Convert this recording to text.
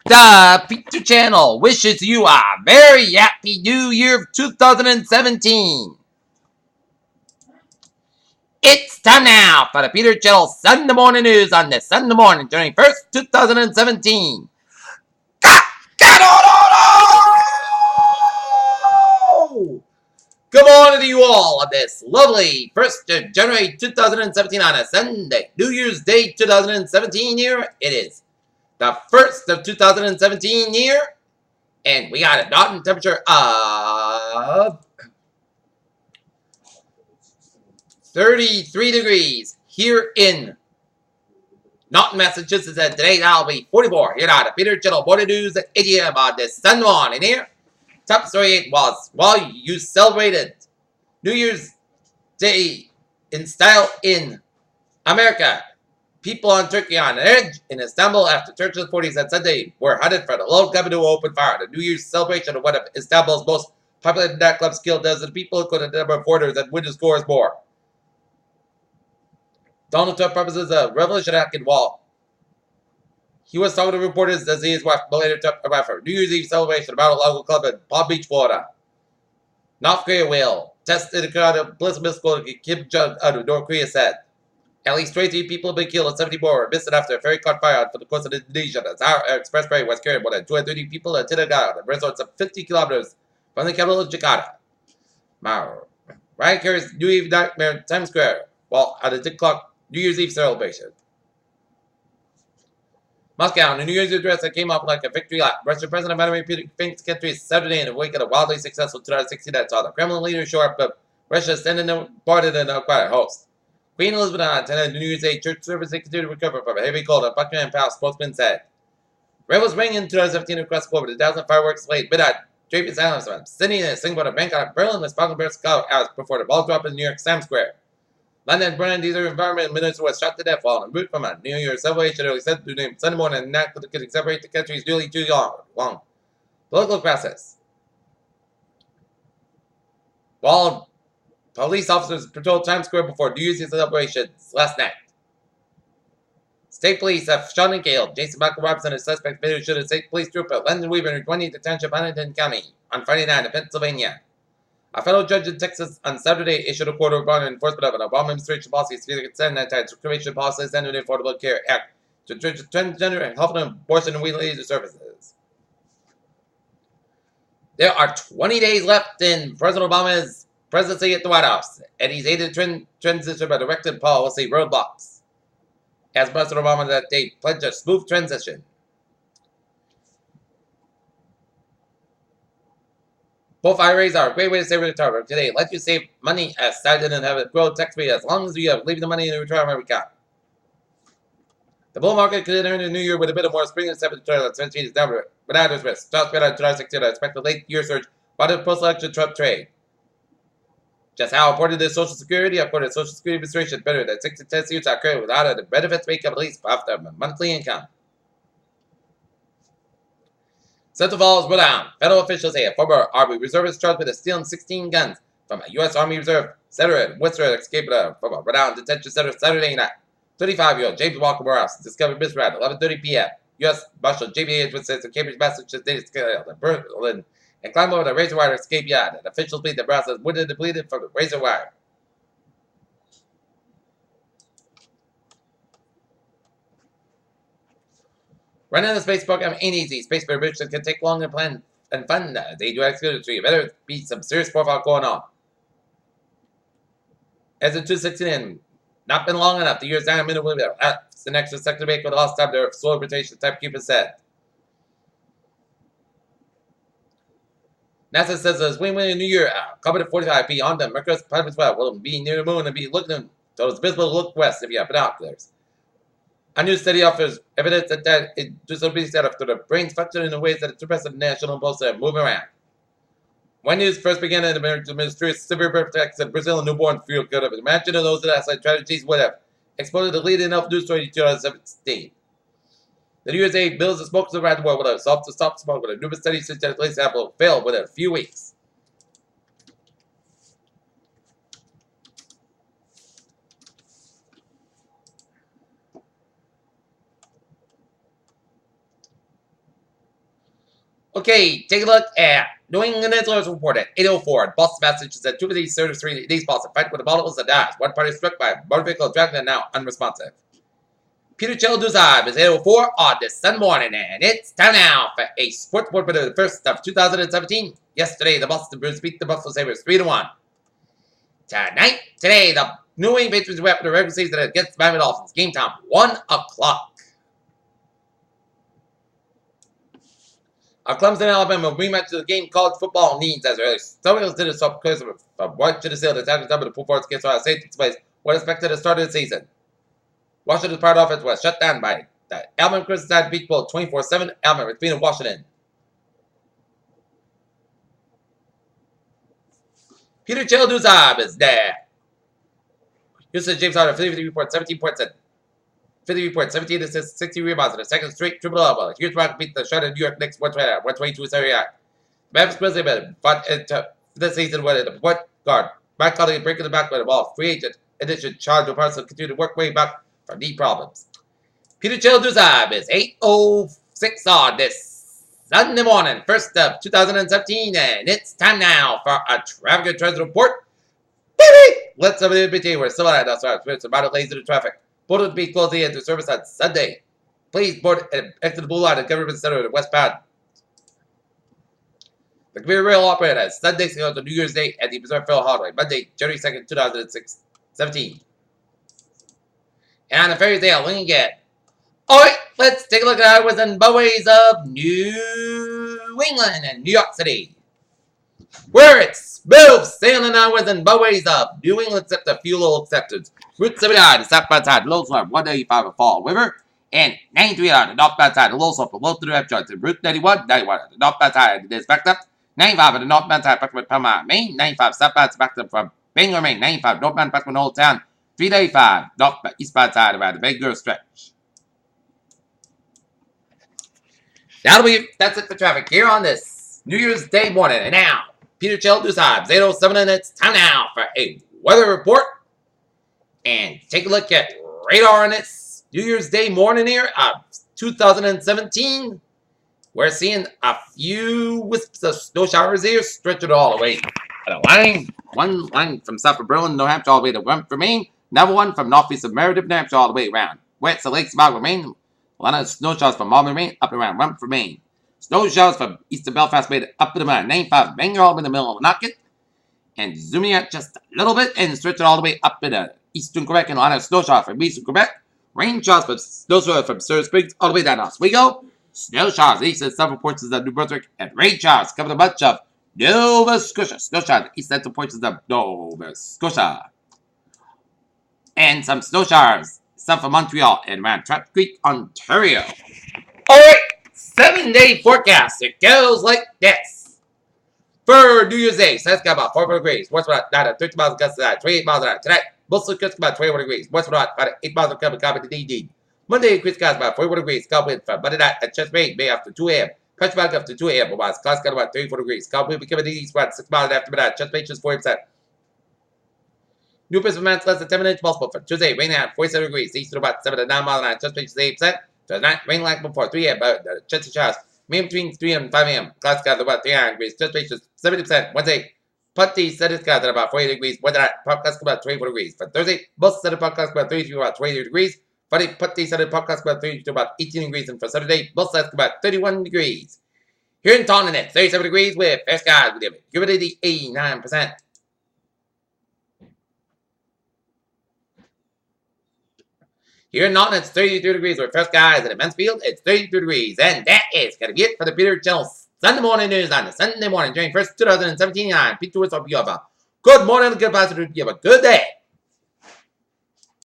The Peter Channel wishes you a very happy new year of 2017. It's time now for the Peter Channel Sunday Morning News on this Sunday morning, January 1st, 2017. Get on! Good morning to you all on this lovely 1st of January 2017 on a Sunday, New Year's Day 2017 year. It is the 1st of 2017 year. And we got a Dalton temperature of 33 degrees here in Norton, Massachusetts. And today that'll be 44 here at the Peter Channel Morning News at 8 a.m. on this Sunday morning here. Top story was while you celebrated New Year's Day in style in America, people on Turkey on edge in Istanbul after church authorities on Sunday were headed for the local government to open fire. The New Year's celebration of one of Istanbul's most popular nightclubs killed dozens of people, including a number of foreigners and witness scores more. Donald Trump proposes a revolution hacking wall. He was talking to reporters as his wife Melania Trump arrived for New Year's Eve celebration about a local club in Palm Beach, Florida. North Korea will test in a crowd of ballistic missile, Kim Jong-un, North Korea said. At least 23 people have been killed and 70 more were missing after a ferry caught fire for the coast of Indonesia. The Sahara Expressway was carrying more than 230 people and Tinagara, the resort of 50 kilometers from the capital of Jakarta. Ryan carries New Year's nightmare in Times Square while at a tick clock New Year's Eve celebration. Moscow, the New Year's address that came off like a victory lap. Russian President Vladimir Putin thanks the country Saturday in the wake of a wildly successful 2016 that saw the Kremlin leader show up, but Russia sending them parted and a quiet host. Queen Elizabeth II attended the New Year's Day church service and continued to recover from a heavy cold, a Buckingham Palace spokesman said. Rebels ring in 2017 across the globe with 1,000 fireworks laid midnight. Draping silence from Sydney and Singapore to Bangkok, Berlin was sparkling bear scout hours before the ball drop in New York Times Square. London Brennan, these environment minister was shot to death while en route from a New Year's celebration early Sunday morning and not could separate the countries nearly too long. Political process. While police officers patrolled Times Square before New Year's celebrations last night. State police have shot and killed Jason Michael Robinson, a suspect who shot a state police trooper, London Weaver, in 20th Township, Huntington County, on Friday night in Pennsylvania. A federal judge in Texas on Saturday issued a court order enforcement of an Obama administration policy to extend anti-discrimination policies and the Affordable Care Act to transgender and health and abortion and related services. There are 20 days left in President Obama's presidency at the White House, and he's aided transition by directing policy roadblocks. As President Obama that day pledged a smooth transition. Both IRAs are a great way to save in retirement. Today, let you save money as cited and have it grow tax-free as long as you have leaving the money in the retirement account. The bull market could enter the new year with a bit of more spring and seven return. Is down without its risk. Stocks spread on 2016. I expect a late year surge by the post-election Trump trade. Just how important is Social Security? According to the Social Security Administration, better than 6 to 10 years are current without a benefits make up at least half their monthly income. Central Falls, Rhode Island. Federal officials say a former Army reservist charged with stealing 16 guns from a U.S. Army Reserve senator in Worcester escaped from a Rhode Island detention center Saturday night. 35-year-old James Walker Morales discovered missing around 11:30 p.m. U.S. Marshal J.B. Edwards says the Cambridge, Massachusetts data scale in Berlin and climbed over the razor wire escape yard. And officials believe the Morales was wounded and depleted from the razor wire. Running the space program ain't easy. Space preparation can take long and plan and fun. They do execute it. You better be some serious profile going on. As in 2016, not been long enough. The year's down a minute. That's an extra sector make with the last time their slow rotation type Cupid said. NASA says as we win a new year, Comet 45 beyond the Mercury's private well will be near the moon and be looking so it's visible to look west if you have binoculars. A new study offers evidence that it just will be set after the brain's function in ways that suppress the national impulse to move around. When news first began in the mysterious severe birth attacks in Brazil, a newborn fear could have imagined those that outside tragedies would have exploded the leading enough news story in 2017. The USA bills the smokers around the world with a soft to stop smoke, with a numerous studies such that police sample failed within a few weeks. Okay, take a look at New England Insulars report at 8:04. Boston, Massachusetts at 2:33 East Boston. Fight with the bottles and dies. One party struck by a motor vehicle dragging and now unresponsive. Peter Chell Duzab is 8:04 on this Sunday morning, and it's time now for a sports report for the first of 2017. Yesterday, the Boston Bruins beat the Buffalo Sabres 3-1. Today, the New England Patriots went for the regular season against the Miami Dolphins. Game time 1 o'clock. A Clemson, Alabama rematch of the game college football needs as early. Some of us did it so because of what to the seal. The time to pull forward against Ohio State takes place. What expected at the start of the season. Washington's part offense was shut down by the Alabama Crimson Tide Beach Bowl 24-7. Alabama defeated Washington. Peter Chell Duzab is there. Houston James Harden, 53 points, 17 points, and 50 points, 17 assists, 60 rebounds, and a second straight triple-double. Here's Rock beat the shot of New York Knicks 122 78. Memphis Grizzlies fought into this season with a point guard. Mike Conley breaking the back with the ball. Free agent addition, Charles Parson continue to work way back from knee problems. Peter Chell Duzab is 8:06 on this Sunday morning, first of 2017, and it's time now for a traffic and transit report. Baby! Let's have an MBT where some of that outside spirits about it lays into traffic. Board will be closing into service on Sunday. Please board and exit the blue line at Government Center in westbound. The Commuter Rail operated as Sunday signals on New Year's Day at the Preserve Field Holiday, Monday, January 2nd, 2017. And on Thursday, I'll link again. Alright, let's take a look at highways and byways of New England and New York City. Where it's smooth sailing highways and byways of New England except the fuel acceptance. Route 79 is southbound side, low slope 185 of Fall River, and 93 on the northbound side, low slope below to the left joint. Route 91 on the northbound side, it is backed up. 95 on the northbound side, back from Palma, Maine. 95 southbound backed up from Bangor, Maine. 95 northbound back from Old Town. 395 northbound eastbound side around the Bangor stretch. That's it for traffic here on this New Year's Day morning. And now, Peter Chell Duzab, 8:07, and it's time now for a weather report. And take a look at radar on this New Year's Day morning here of 2017. We're seeing a few wisps of snow showers here, stretching all the way to the line. One line from south of Berlin, New Hampshire, all the way to Wentworth, Maine. Another one from northeast of Meredith, New Hampshire, all the way around. West to Lakes, Margaret, Maine. A lot of snow showers from Marlborough, Maine, up and around Wentworth, Maine. Snow showers from east of Belfast, Maine, up to the mountain. 95 Bangor, all in the middle of Knocket. And zooming out just a little bit and stretching all the way up to the eastern Quebec, and a lot of snow showers from eastern Quebec. Rain showers from snow showers from Silver Springs all the way down to Oswego. Snow showers east of several portions of New Brunswick, and rain showers coming a bunch of Nova Scotia. Snow showers east of central portions of Nova Scotia. And some snow showers south of Montreal and around Trout Creek, Ontario. Alright, 7-day forecast. It goes like this. For New Year's Day, sun's got about 44 degrees. West about 30 miles gusts tonight, 28 miles an hour. Tonight, mostly gets about 21 degrees. West about 8 miles an hour, copy to DD. Monday, increased skies about 41 degrees. Cloud wind from Monday night at Chesapeake Bay after 2 a.m. Pressure back after 2 a.m. Clouds got about 34 degrees. Cloud wind becoming east about 6 miles after midnight. Chesapeake just 40%. New Pacific Mountains less than 10 minutes possible for Tuesday. Rain at 47 degrees. East to about 7 to 9 miles an hour. Chesapeake just 8%. Tonight, rain like before 3 a.m. Chance of showers. Maybe between 3 and 5 a.m. Clouds got about 3 degrees. Chesapeake just 70%. Wednesday, Putty sunny skies at about 40 degrees. Wednesday night, podcast about 24 degrees. For Thursday, most sunny podcast about 33 about 23 degrees. Friday, Putty sunny podcast about 32 to about 18 degrees. And for Saturday, most sunny about 31 degrees. Here in Taunton, it's 37 degrees with fair skies with humidity 89%. Here in Norton, it's 33 degrees with fresh skies. And at Mansfield, it's 32 degrees. And that is going to be it for the Peter Chell Sunday morning news on the Sunday morning, January 1st, 2017. I'm Peter Whistle. You have a good morning and good afternoon. You have a good day.